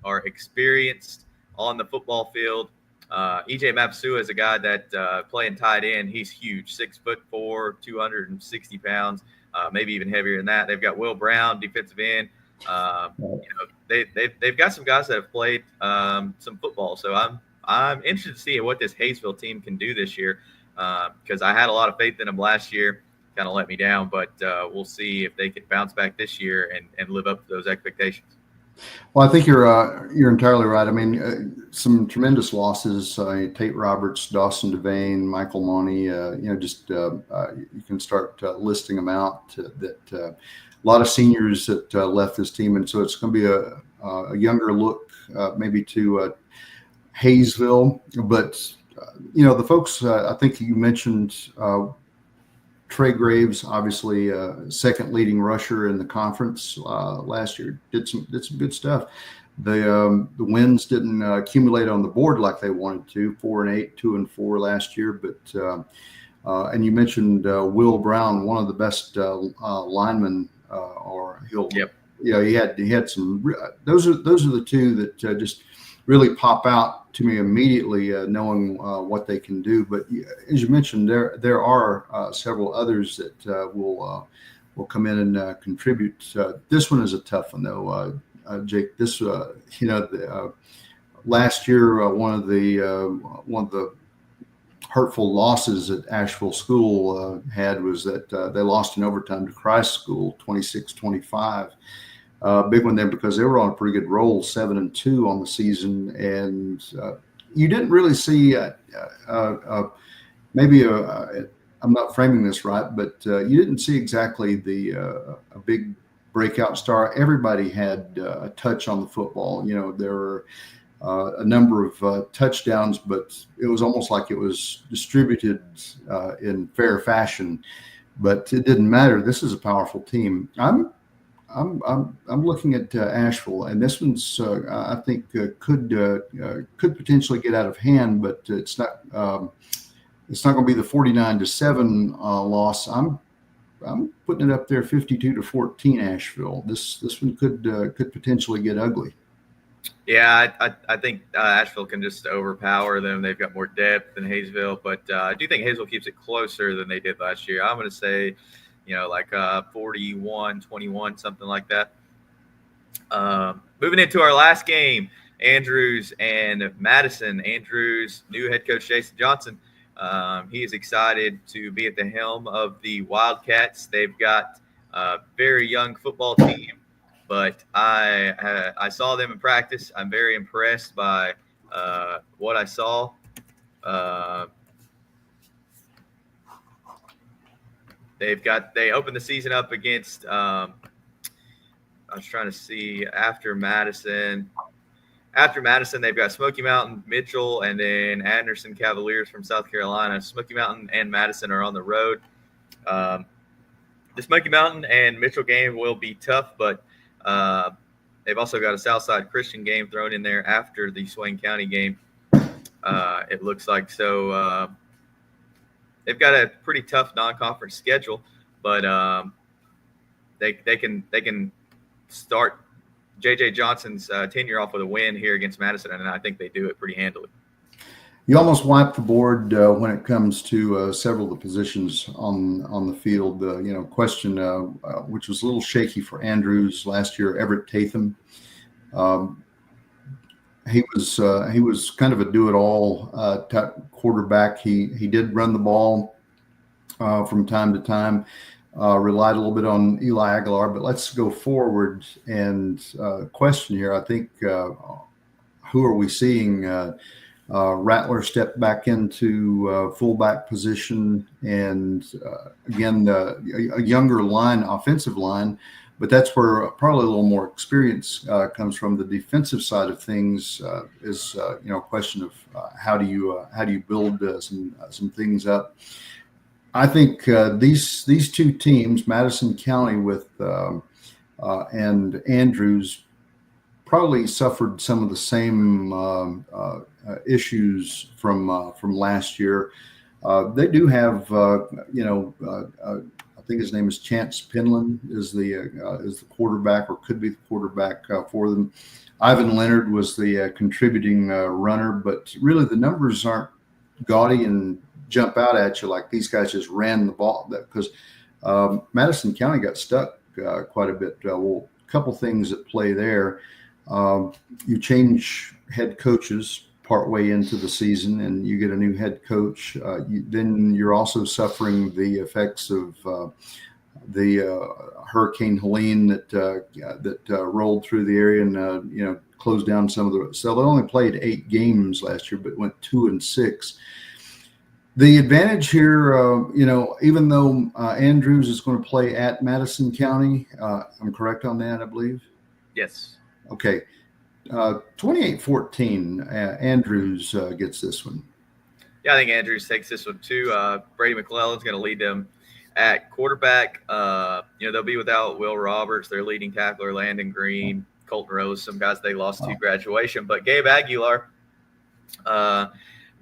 are experienced on the football field. EJ Mapsua is a guy that playing tight end. He's huge, 6'4", 260 pounds, maybe even heavier than that. They've got Will Brown, defensive end. They've got some guys that have played some football. So I'm interested to see what this Hayesville team can do this year, because I had a lot of faith in them last year. Kind of let me down, but we'll see if they can bounce back this year and live up to those expectations.
Well, I think you're entirely right. I mean, some tremendous losses: Tate Roberts, Dawson Devane, Michael Money. You can start listing them out. That a lot of seniors that left this team, and so it's going to be a younger look, maybe to Hayesville. But the folks I think you mentioned. Trey Graves, obviously second leading rusher in the conference last year, did some good stuff. The wins didn't accumulate on the board like they wanted to. 4-8, 2-4 last year, but and you mentioned Will Brown, one of the best linemen, or he'll.
Yep.
Yeah, he had some. Those are the two that just really pop out to me immediately, knowing what they can do. But as you mentioned, there are several others that will come in and contribute. This one is a tough one, though, Jake. This last year one of the hurtful losses that Asheville School had was that they lost in overtime to Christ School, 26-25. Big one there because they were on a pretty good roll, 7-2 on the season, and you didn't really see maybe I'm not framing this right, but you didn't see exactly a big breakout star. Everybody had a touch on the football. There were a number of touchdowns, but it was almost like it was distributed in fair fashion. But it didn't matter. This is a powerful team. I'm looking at Asheville, and this one's I think could potentially get out of hand, but it's not going to be the 49-7 loss. I'm putting it up there 52-14 Asheville. This one could potentially get ugly.
Yeah, I think Asheville can just overpower them. They've got more depth than Hayesville, but I do think Hayesville keeps it closer than they did last year. I'm going to say, like 41-21, something like that. Moving into our last game, Andrews and Madison. Andrews' new head coach, Jason Johnson, he is excited to be at the helm of the Wildcats. They've got a very young football team, but I saw them in practice. I'm very impressed by what I saw. They opened the season up against I was trying to see after Madison. After Madison, they've got Smoky Mountain, Mitchell, and then Anderson Cavaliers from South Carolina. Smoky Mountain and Madison are on the road. The Smoky Mountain and Mitchell game will be tough, but they've also got a Southside Christian game thrown in there after the Swain County game. It looks like so. They've got a pretty tough non-conference schedule, but they can start J.J. Johnson's tenure off with a win here against Madison, and I think they do it pretty handily.
You almost wipe the board when it comes to several of the positions on the field. Question which was a little shaky for Andrews last year, Everett Tatham. He was kind of a do-it-all type quarterback. He did run the ball from time to time, relied a little bit on Eli Aguilar. But let's go forward and question here. I think who are we seeing? Rattler stepped back into fullback position, and again a younger offensive line. But that's where probably a little more experience comes from. The defensive side of things is a question of how do you build some things up. I think these two teams, Madison County with and Andrews, probably suffered some of the same issues from last year. They do have a I think his name is Chance Penland is the quarterback, or could be the quarterback for them. Ivan Leonard was the contributing runner, but really the numbers aren't gaudy and jump out at you like these guys just ran the ball, because Madison County got stuck quite a bit. Well, a couple things at play there. You change head coaches partway into the season and you get a new head coach. Then you're also suffering the effects of the Hurricane Helene that rolled through the area and closed down some of the. So they only played 8 games last year, but went 2-6. The advantage here, even though Andrews is going to play at Madison County, I'm correct on that, I believe.
Yes.
Okay. 28-14, Andrews gets this one.
Yeah, I think Andrews takes this one too. Brady McClellan's going to lead them at quarterback. They'll be without Will Roberts, their leading tackler, Landon Green, Colton Rose, some guys they lost to graduation. But Gabe Aguilar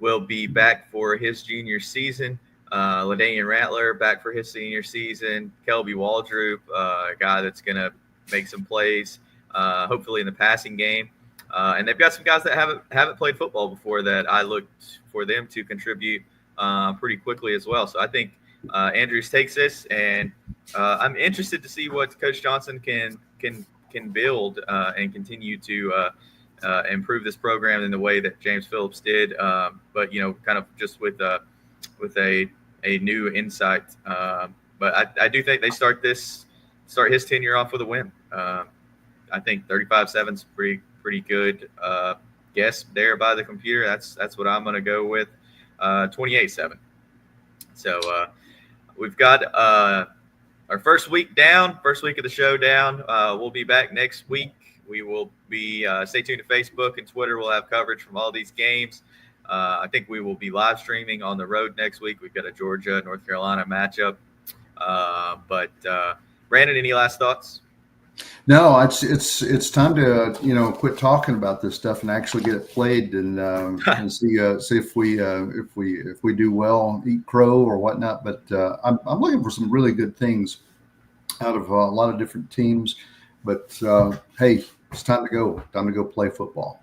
will be back for his junior season. LaDainian Rattler back for his senior season. Kelby Waldrop, a guy that's going to make some plays, hopefully in the passing game. And they've got some guys that haven't played football before that I looked for them to contribute pretty quickly as well. So I think Andrews takes this, and I'm interested to see what Coach Johnson can build and continue to improve this program in the way that James Phillips did. But kind of just with a new insight. But I do think they start his tenure off with a win. I think 35-7 is pretty good guess there by the computer. That's what I'm going to go with. 28-7. So we've got our first week of the show down. We'll be back next week. We will be stay tuned to Facebook and Twitter. We'll have coverage from all these games. I think we will be live streaming on the road next week. We've got a Georgia North Carolina matchup. But Brandon, any last thoughts?
No, it's time to quit talking about this stuff and actually get it played and see if we do well, eat crow or whatnot. But I'm looking for some really good things out of a lot of different teams. But hey, it's time to go. Time to go play football.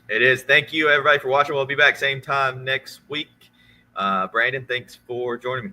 It is. Thank you, everybody, for watching. We'll be back same time next week. Brandon, thanks for joining me.